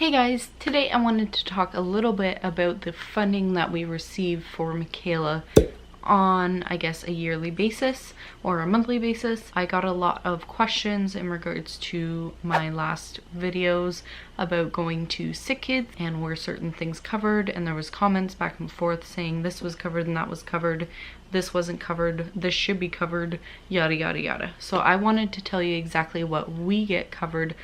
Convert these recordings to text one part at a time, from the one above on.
Hey guys, today I wanted to talk a little bit about the funding that we receive for Makayla on, I guess, a yearly basis or a monthly basis. I got a lot of questions in regards to my last videos about going to sick kids and were certain things covered, and there was comments back and forth saying this was covered and that was covered, this wasn't covered, this should be covered, yada yada yada. So I wanted to tell you exactly what we get covered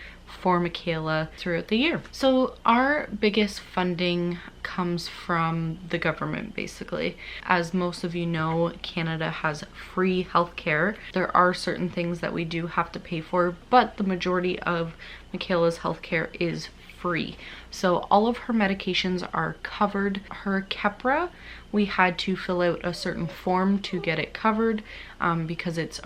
for Makayla throughout the year. So our biggest funding comes from the government, basically. As most of you know, Canada has free healthcare. There are certain things that we do have to pay for, but the majority of Makayla's healthcare is free. So all of her medications are covered. Her Keppra, we had to fill out a certain form to get it covered because it's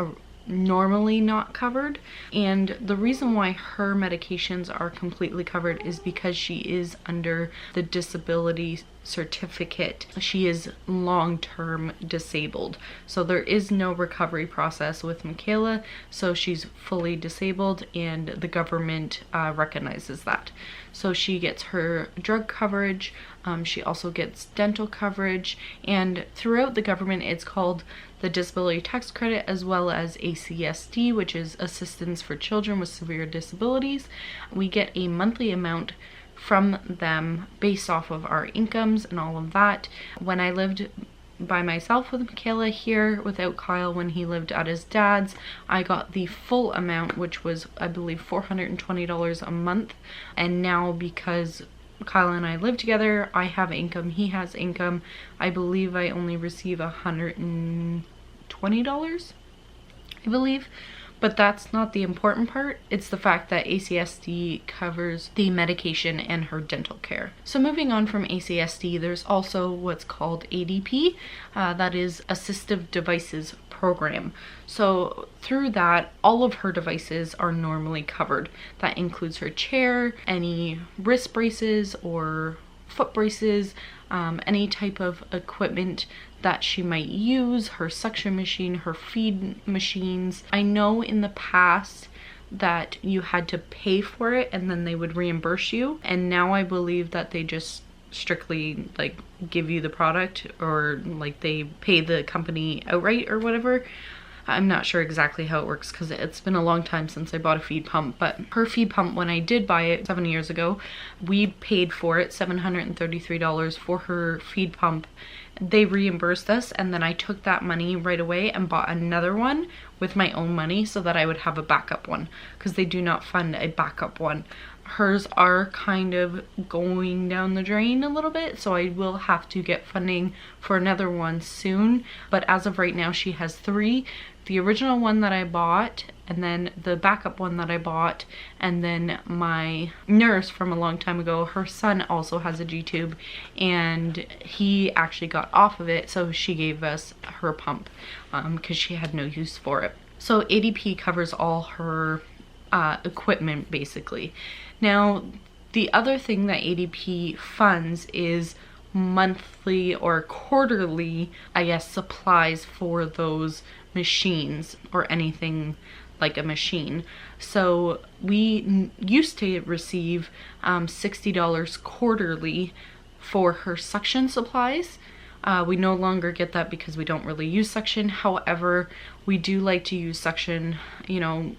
normally not covered, and the reason why her medications are completely covered is because she is under the disability certificate. She is long-term disabled, so there is no recovery process with Makayla, so she's fully disabled and the government recognizes that. So she gets her drug coverage, she also gets dental coverage, and throughout the government it's called the Disability Tax Credit, as well as ACSD, which is Assistance for Children with Severe Disabilities. We get a monthly amount from them based off of our incomes and all of that. When I lived by myself with Makayla here without Kyle, when he lived at his dad's, I got the full amount, which was I believe $420 a month. And now because Kyle and I live together, I have income, he has income, I believe I only receive $120, I believe. But that's not the important part. It's the fact that ACSD covers the medication and her dental care. So moving on from ACSD, there's also what's called ADP, that is Assistive Devices Program. So through that, all of her devices are normally covered. That includes her chair, any wrist braces or foot braces, any type of equipment that she might use, her suction machine, her feed machines. I know in the past that you had to pay for it and then they would reimburse you, and now I believe that they just strictly like give you the product, or like they pay the company outright or whatever. I'm not sure exactly how it works because it's been a long time since I bought a feed pump, but her feed pump, when I did buy it 7 years ago, we paid for it $733 for her feed pump. They reimbursed us, and then I took that money right away and bought another one with my own money so that I would have a backup one, because they do not fund a backup one. Hers are kind of going down the drain a little bit, so I will have to get funding for another one soon. But as of right now, she has 3. The original one that I bought, and then the backup one that I bought, and then my nurse from a long time ago, her son also has a G-tube, and he actually got off of it, so she gave us her pump because she had no use for it. So ADP covers all her equipment basically. Now the other thing that ADP funds is monthly or quarterly, I guess, supplies for those machines or anything like a machine. So we used to receive $60 quarterly for her suction supplies. We no longer get that because we don't really use suction. However, we do like to use suction, you know,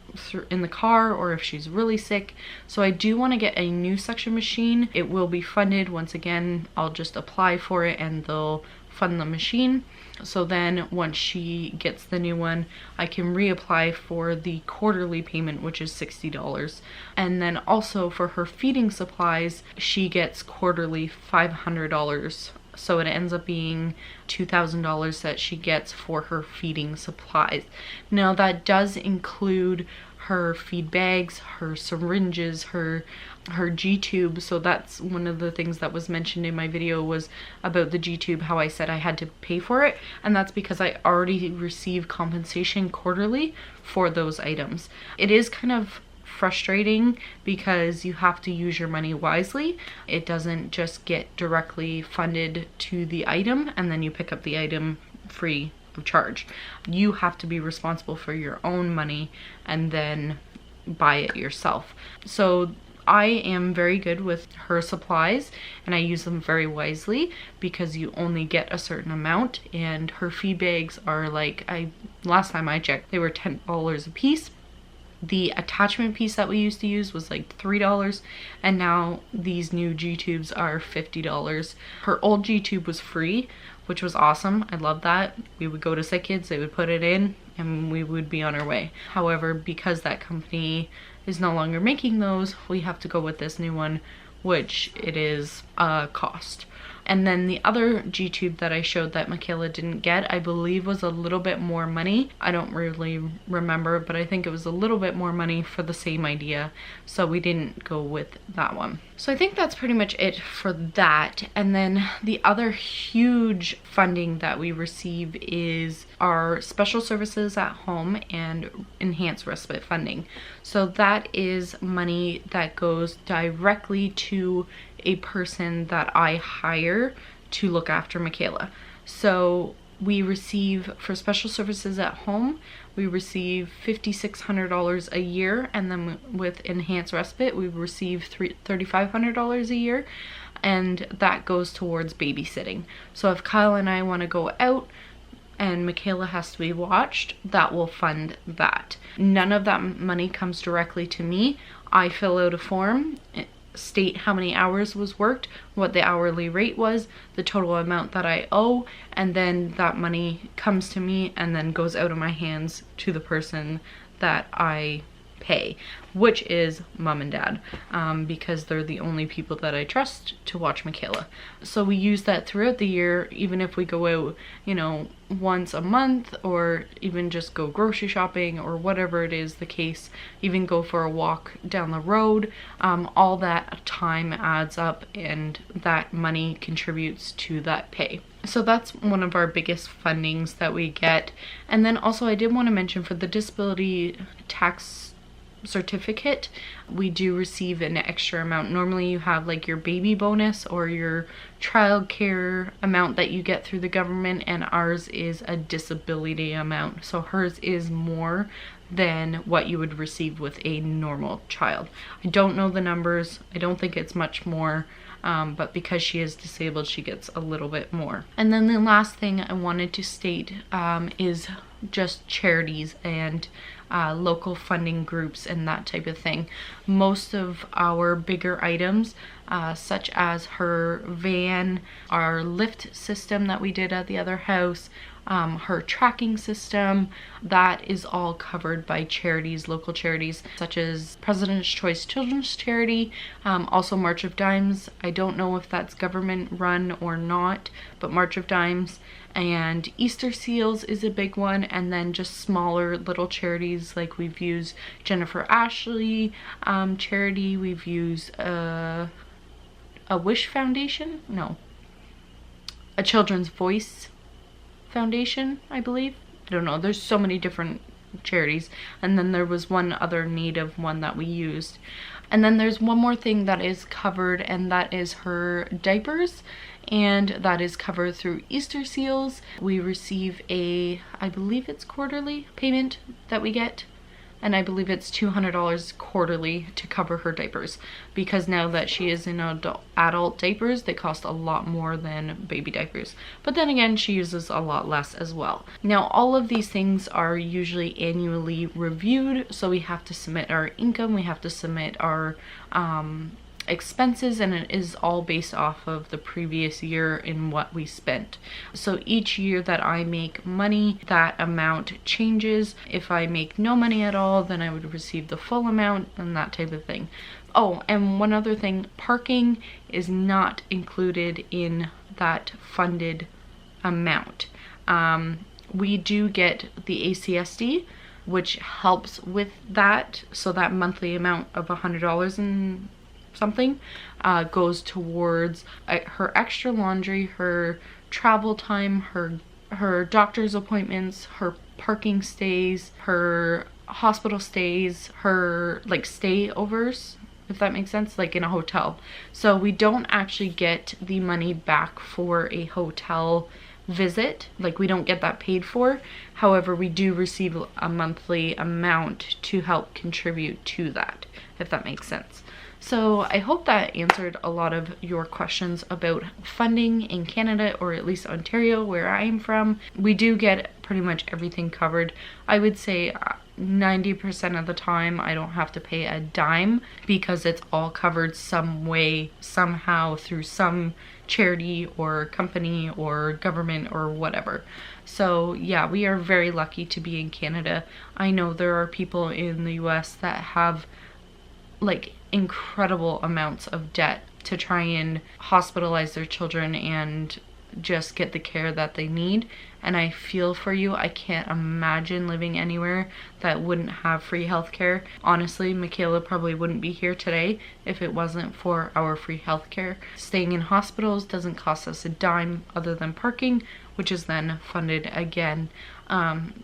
in the car or if she's really sick. So I do want to get a new suction machine. It will be funded. Once again, I'll just apply for it and they'll fund the machine. So then once she gets the new one, I can reapply for the quarterly payment, which is $60. And then also for her feeding supplies, she gets quarterly $500. So it ends up being $2,000 that she gets for her feeding supplies. Now that does include her feed bags, her syringes, her G-tube. So that's one of the things that was mentioned in my video, was about the G-tube, how I said I had to pay for it, and that's because I already receive compensation quarterly for those items. It is kind of frustrating because you have to use your money wisely. It doesn't just get directly funded to the item and then you pick up the item free of charge. You have to be responsible for your own money and then buy it yourself. So I am very good with her supplies and I use them very wisely because you only get a certain amount, and her feed bags are like, last time I checked, they were $10 a piece. The attachment piece that we used to use was like $3, and now these new G-tubes are $50. Her old G-tube was free, which was awesome. I love that. We would go to Sick Kids, they would put it in, and we would be on our way. However, because that company is no longer making those, we have to go with this new one, which it is a cost. And then the other G-tube that I showed that Makayla didn't get, I believe was a little bit more money. I don't really remember, but I think it was a little bit more money for the same idea. So we didn't go with that one. So I think that's pretty much it for that. And then the other huge funding that we receive is our special services at home and enhanced respite funding. So that is money that goes directly to a person that I hire to look after Makayla. So we receive, for special services at home, we receive $5,600 a year, and then with enhanced respite we receive $3,500 a year, and that goes towards babysitting. So if Kyle and I want to go out and Makayla has to be watched, that will fund that. None of that money comes directly to me. I fill out a form, state how many hours was worked, what the hourly rate was, the total amount that I owe, and then that money comes to me and then goes out of my hands to the person that I pay, which is mom and dad, because they're the only people that I trust to watch Makayla. So we use that throughout the year, even if we go out, you know, once a month, or even just go grocery shopping, or whatever it is the case, even go for a walk down the road. All that time adds up, and that money contributes to that pay. So that's one of our biggest fundings that we get. And then also I did want to mention, for the disability tax certificate, we do receive an extra amount. Normally you have like your baby bonus or your child care amount that you get through the government, and ours is a disability amount. So hers is more than what you would receive with a normal child. I don't know the numbers. I don't think it's much more, but because she is disabled, she gets a little bit more. And then the last thing I wanted to state is just charities and local funding groups and that type of thing. Most of our bigger items, such as her van, our lift system that we did at the other house, her tracking system, that is all covered by charities, local charities such as President's Choice Children's Charity, also March of Dimes. I don't know if that's government run or not, but March of Dimes. And Easter Seals is a big one, and then just smaller little charities, like we've used Jennifer Ashley charity, we've used a Wish Foundation, no, a Children's Voice Foundation, I believe. I don't know, there's so many different charities. And then there was one other Native one that we used. And then there's one more thing that is covered, and that is her diapers, and that is covered through Easter Seals. We receive I believe it's quarterly payment that we get, and I believe it's $200 quarterly to cover her diapers, because now that she is in adult diapers, they cost a lot more than baby diapers. But then again, she uses a lot less as well. Now, all of these things are usually annually reviewed, so we have to submit our income, we have to submit our expenses, and it is all based off of the previous year in what we spent. So each year that I make money, that amount changes. If I make no money at all, then I would receive the full amount, and that type of thing. Oh, and one other thing, parking is not included in that funded amount. We do get the ACSD, which helps with that, so that monthly amount of $100 and something goes towards her extra laundry, her travel time, her doctor's appointments, her parking stays, her hospital stays, her like stayovers, if that makes sense, like in a hotel. So we don't actually get the money back for a hotel visit, like we don't get that paid for. However, we do receive a monthly amount to help contribute to that, if that makes sense. So I hope that answered a lot of your questions about funding in Canada, or at least Ontario, where I am from. We do get pretty much everything covered. I would say 90% of the time I don't have to pay a dime, because it's all covered some way, somehow, through some charity or company or government or whatever. So yeah, we are very lucky to be in Canada. I know there are people in the US that have like incredible amounts of debt to try and hospitalize their children and just get the care that they need. And I feel for you. I can't imagine living anywhere that wouldn't have free healthcare. Honestly, Makayla probably wouldn't be here today if it wasn't for our free healthcare. Staying in hospitals doesn't cost us a dime other than parking, which is then funded again.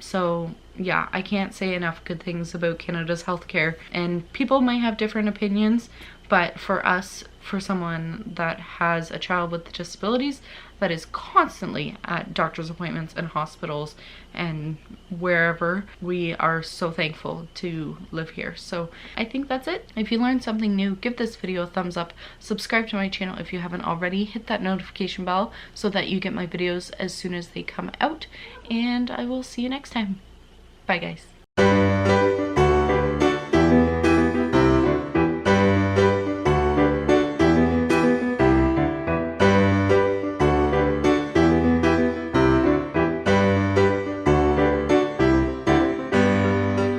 So yeah, I can't say enough good things about Canada's healthcare, and people might have different opinions, but for us, for someone that has a child with disabilities that is constantly at doctor's appointments and hospitals and wherever, we are so thankful to live here. So I think that's it. If you learned something new, give this video a thumbs up, subscribe to my channel if you haven't already, hit that notification bell so that you get my videos as soon as they come out, and I will see you next time. Bye guys.